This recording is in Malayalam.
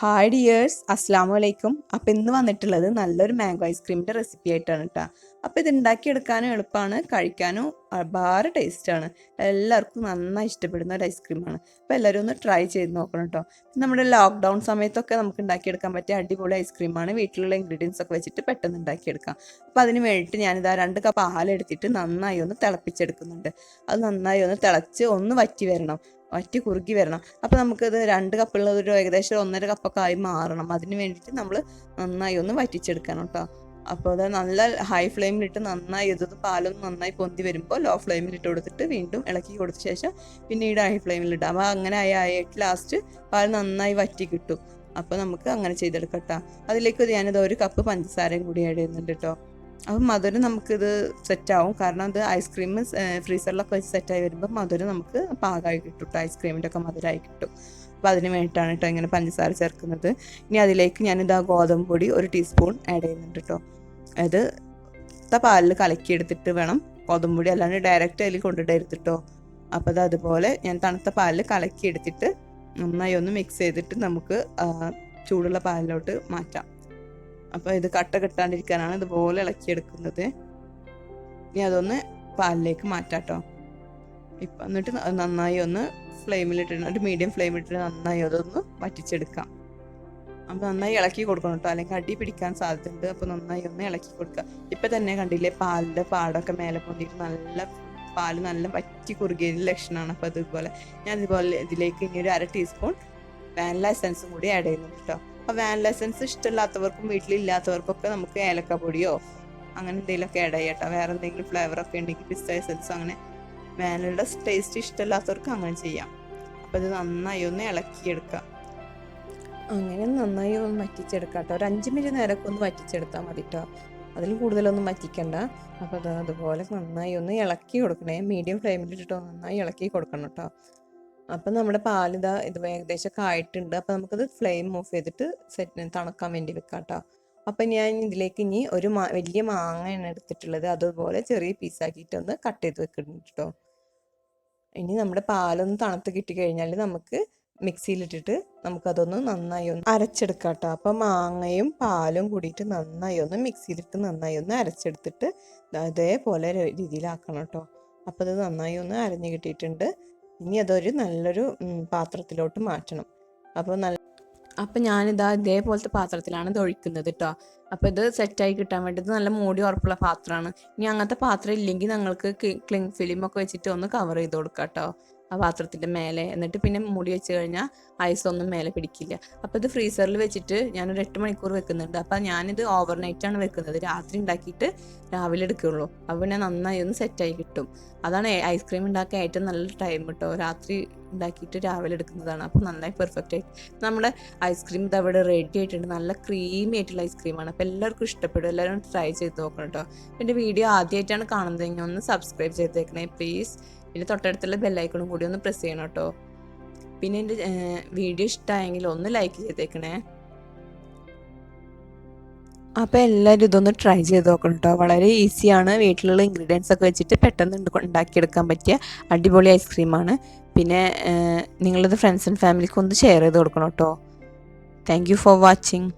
ഹായ് ഡിയേഴ്സ്, അസ്സാമു അലൈക്കും. അപ്പോൾ ഇന്ന് വന്നിട്ടുള്ളത് നല്ലൊരു മാംഗോ ഐസ്ക്രീമിൻ്റെ റെസിപ്പി ആയിട്ടാണ് കേട്ടോ. അപ്പോൾ ഇത് ഉണ്ടാക്കിയെടുക്കാനും എളുപ്പമാണ്, കഴിക്കാനും അപാര ടേസ്റ്റാണ്. എല്ലാവർക്കും നന്നായി ഇഷ്ടപ്പെടുന്ന ഒരു ഐസ്ക്രീമാണ്. അപ്പോൾ എല്ലാവരും ഒന്ന് ട്രൈ ചെയ്ത് നോക്കണം കേട്ടോ. നമ്മുടെ ലോക്ക്ഡൗൺ സമയത്തൊക്കെ നമുക്ക് ഉണ്ടാക്കിയെടുക്കാൻ പറ്റിയ അടിപൊളി ഐസ്ക്രീമാണ്. വീട്ടിലുള്ള ഇൻഗ്രീഡിയൻസ് ഒക്കെ വെച്ചിട്ട് പെട്ടെന്ന് ഉണ്ടാക്കിയെടുക്കാം. അപ്പോൾ അതിന് വേണ്ടിയിട്ട് ഞാനിതാ 2 കപ്പ് പാലെടുത്തിട്ട് നന്നായി ഒന്ന് തിളപ്പിച്ചെടുക്കുന്നുണ്ട്. അത് നന്നായി ഒന്ന് തിളച്ച് ഒന്ന് വറ്റി കുറുകി വരണം. അപ്പോൾ നമുക്കത് 2 കപ്പുള്ളത് ഒരു ഏകദേശം 1.5 കപ്പൊക്കെ ആയി മാറണം. അതിന് വേണ്ടിയിട്ട് നമ്മൾ നന്നായി ഒന്ന് വറ്റിച്ചെടുക്കണം കേട്ടോ. അപ്പോൾ അത് നല്ല ഹൈ ഫ്ലെയിമിലിട്ട് നന്നായി പാലൊന്ന് നന്നായി പൊന്തി വരുമ്പോൾ ലോ ഫ്ലെയിമിലിട്ട് കൊടുത്തിട്ട് വീണ്ടും ഇളക്കി കൊടുത്ത ശേഷം പിന്നീട് ഹൈ ഫ്ലെയിമിലിട്ട്, അപ്പോൾ അങ്ങനെ ആയിട്ട് ലാസ്റ്റ് പാൽ നന്നായി വറ്റി കിട്ടും. അപ്പോൾ നമുക്ക് അങ്ങനെ ചെയ്തെടുക്കാം കേട്ടോ. അതിലേക്ക് ഞാനിത് 1 കപ്പ് പഞ്ചസാരയും കൂടി ആഡ് ചെയ്യുന്നുണ്ട് കേട്ടോ. അപ്പം മധുരം നമുക്കിത് സെറ്റാവും, കാരണം ഇത് ഐസ്ക്രീം ഫ്രീസറിലൊക്കെ വെച്ച് സെറ്റായി വരുമ്പോൾ മധുരം നമുക്ക് പാകമായി കിട്ടും കേട്ടോ. ഐസ്ക്രീമിൻ്റെ ഒക്കെ മധുരമായി കിട്ടും. അപ്പോൾ അതിന് വേണ്ടിയിട്ടാണ് കേട്ടോ ഇങ്ങനെ പഞ്ചസാര ചേർക്കുന്നത്. ഇനി അതിലേക്ക് ഞാനിത് ഗോതമ്പ് പൊടി 1 ടീസ്പൂൺ ആഡ് ചെയ്യുന്നുണ്ട് കേട്ടോ. അത് പാലിൽ കലക്കിയെടുത്തിട്ട് വേണം ഗോതമ്പ് പൊടി, അല്ലാണ്ട് ഡയറക്റ്റ് അതിൽ കൊണ്ടിടരുത് കേട്ടോ. അപ്പോൾ അത് അതുപോലെ ഞാൻ തണുത്ത പാലിൽ കലക്കിയെടുത്തിട്ട് നന്നായി ഒന്ന് മിക്സ് ചെയ്തിട്ട് നമുക്ക് ചൂടുള്ള പാലിലോട്ട് മാറ്റാം. അപ്പോൾ ഇത് കട്ട കെട്ടാണ്ടിരിക്കാനാണ് ഇതുപോലെ ഇളക്കിയെടുക്കുന്നത്. ഇനി അതൊന്ന് പാലിലേക്ക് മാറ്റാം കേട്ടോ. ഇപ്പം എന്നിട്ട് നന്നായി ഒന്ന് ഫ്ലെയിമിലിട്ടിട്ട്, ഒരു മീഡിയം ഫ്ലെയിമിലിട്ട് നന്നായി അതൊന്ന് വറ്റിച്ചെടുക്കാം. അപ്പോൾ നന്നായി ഇളക്കി കൊടുക്കണം കേട്ടോ, അല്ലെങ്കിൽ അടി പിടിക്കാൻ സാധ്യതയുണ്ട്. അപ്പോൾ നന്നായി ഒന്ന് ഇളക്കി കൊടുക്കുക. ഇപ്പം തന്നെ കണ്ടില്ലേ, പാലിൻ്റെ പാടൊക്കെ മേലെ പൊന്തിയിട്ട് പാല് നല്ല വറ്റി കുറുകിയ ലക്ഷണമാണ്. അപ്പോൾ അതുപോലെ ഞാൻ ഇതിലേക്ക് ഇനി ഒരു 1/2 ടീസ്പൂൺ വാനില എസൻസും കൂടി ആഡ് ചെയ്യുന്നുണ്ട് കേട്ടോ. അപ്പോൾ വാനില എസൻസ് ഇഷ്ടമില്ലാത്തവർക്കും വീട്ടിലില്ലാത്തവർക്കൊക്കെ നമുക്ക് ഏലക്കപ്പൊടിയോ അങ്ങനെ എന്തെങ്കിലുമൊക്കെ ആഡ് ചെയ്യാം കേട്ടോ. വേറെ എന്തെങ്കിലും ഫ്ലേവറൊക്കെ ഉണ്ടെങ്കിൽ പിസ്ത എസൻസ്, അങ്ങനെ വാനിലയുടെ ടേസ്റ്റ് ഇഷ്ടമില്ലാത്തവർക്ക് അങ്ങനെ ചെയ്യാം. അപ്പോൾ ഇത് നന്നായി ഒന്ന് ഇളക്കിയെടുക്കാം. അങ്ങനെ നന്നായി ഒന്ന് വറ്റിച്ചെടുക്കാം കേട്ടോ. ഒരു 5 മിനിറ്റ് നേരമൊക്കെ ഒന്ന് വറ്റിച്ചെടുത്താൽ മതി കേട്ടോ. അതിൽ കൂടുതലൊന്നും വറ്റിക്കണ്ട. അപ്പോൾ അത് അതുപോലെ നന്നായി ഒന്ന് ഇളക്കി കൊടുക്കണേ. മീഡിയം ഫ്ലെയിമിലിട്ടോ നന്നായി ഇളക്കി കൊടുക്കണം കേട്ടോ. അപ്പം നമ്മുടെ പാലിത് ഏകദേശമൊക്കെ ആയിട്ടുണ്ട്. അപ്പോൾ നമുക്കത് ഫ്ലെയിം ഓഫ് ചെയ്തിട്ട് തണുക്കാൻ വേണ്ടി വെക്കാം കേട്ടോ. അപ്പം ഞാൻ ഇതിലേക്ക് ഇനി ഒരു വലിയ മാങ്ങയാണ് എടുത്തിട്ടുള്ളത്. അതുപോലെ ചെറിയ പീസാക്കിയിട്ടൊന്ന് കട്ട് ചെയ്ത് വെക്കുന്നുണ്ട് കേട്ടോ. ഇനി നമ്മുടെ പാലൊന്ന് തണുത്ത് കിട്ടിക്കഴിഞ്ഞാൽ നമുക്ക് മിക്സിയിലിട്ടിട്ട് നമുക്കതൊന്ന് നന്നായി ഒന്ന് അരച്ചെടുക്കാം കേട്ടോ. അപ്പം മാങ്ങയും പാലും കൂടിയിട്ട് നന്നായി ഒന്ന് മിക്സിയിലിട്ട് നന്നായി ഒന്ന് അരച്ചെടുത്തിട്ട് അതേപോലെ രീതിയിലാക്കണം കേട്ടോ. അപ്പോൾ അത് നന്നായി ഒന്ന് അരഞ്ഞ് കിട്ടിയിട്ടുണ്ട്. ഇനി അതൊരു നല്ലൊരു പാത്രത്തിലോട്ട് മാറ്റണം. അപ്പോൾ ഞാനിതാ ഇതേപോലത്തെ പാത്രത്തിലാണ് ഇത് ഒഴിക്കുന്നത് കേട്ടോ. അപ്പോൾ ഇത് സെറ്റായി കിട്ടാൻ വേണ്ടിയിട്ട് നല്ല മൂടി ഉറപ്പുള്ള പാത്രമാണ്. ഇനി അങ്ങനത്തെ പാത്രം ഇല്ലെങ്കിൽ നിങ്ങൾക്ക് ക്ലിങ് ഫിലിമൊക്കെ വെച്ചിട്ട് ഒന്ന് കവർ ചെയ്ത് കൊടുക്കാം കേട്ടോ ആ പാത്രത്തിൻ്റെ മേലെ. എന്നിട്ട് പിന്നെ മൂടി വെച്ച് കഴിഞ്ഞാൽ ഐസൊന്നും മേലെ പിടിക്കില്ല. അപ്പോൾ ഇത് ഫ്രീസറിൽ വെച്ചിട്ട് ഞാനൊരു 8 മണിക്കൂർ വെക്കുന്നുണ്ട്. അപ്പോൾ ഞാനിത് ഓവർനൈറ്റാണ് വെക്കുന്നത്. രാത്രി ഉണ്ടാക്കിയിട്ട് രാവിലെ എടുക്കുകയുള്ളൂ. അപ്പോൾ പിന്നെ നന്നായി ഒന്ന് സെറ്റായി കിട്ടും. അതാണ് ഐസ്ക്രീം ഉണ്ടാക്കാൻ ഏറ്റവും നല്ല ടൈം കേട്ടോ. രാത്രി ഉണ്ടാക്കിയിട്ട് രാവിലെ എടുക്കുന്നതാണ്. അപ്പോൾ നന്നായി പെർഫെക്റ്റ് ആയിട്ട് നമ്മുടെ ഐസ്ക്രീം ഇത് അവിടെ റെഡി ആയിട്ടുണ്ട്. നല്ല ക്രീമി ആയിട്ടുള്ള ഐസ്ക്രീമാണ്. അപ്പോൾ എല്ലാവർക്കും ഇഷ്ടപ്പെടും. എല്ലാവരും ട്രൈ ചെയ്ത് നോക്കണം കേട്ടോ. എൻ്റെ വീഡിയോ ആദ്യമായിട്ടാണ് കാണുന്നതെങ്കിൽ ഒന്ന് സബ്സ്ക്രൈബ് ചെയ്തേക്കണേ പ്ലീസ്. പിന്നെ തൊട്ടടുത്തുള്ള ബെല്ലൈക്കണും കൂടി ഒന്ന് പ്രസ് ചെയ്യണം കേട്ടോ. പിന്നെ എൻ്റെ വീഡിയോ ഇഷ്ടമായെങ്കിൽ ഒന്ന് ലൈക്ക് ചെയ്തേക്കണേ. അപ്പോൾ എല്ലാവരും ഇതൊന്ന് ട്രൈ ചെയ്ത് നോക്കണം കേട്ടോ. വളരെ ഈസിയാണ്. വീട്ടിലുള്ള ഇൻഗ്രീഡിയൻസ് ഒക്കെ വെച്ചിട്ട് പെട്ടെന്ന് ഉണ്ടാക്കിയെടുക്കാൻ പറ്റിയ അടിപൊളി ഐസ്ക്രീമാണ്. പിന്നെ നിങ്ങളത് ഫ്രണ്ട്സ് ആൻഡ് ഫാമിലിക്ക് ഒന്ന് ഷെയർ ചെയ്ത് കൊടുക്കണം കേട്ടോ. Thank you for watching.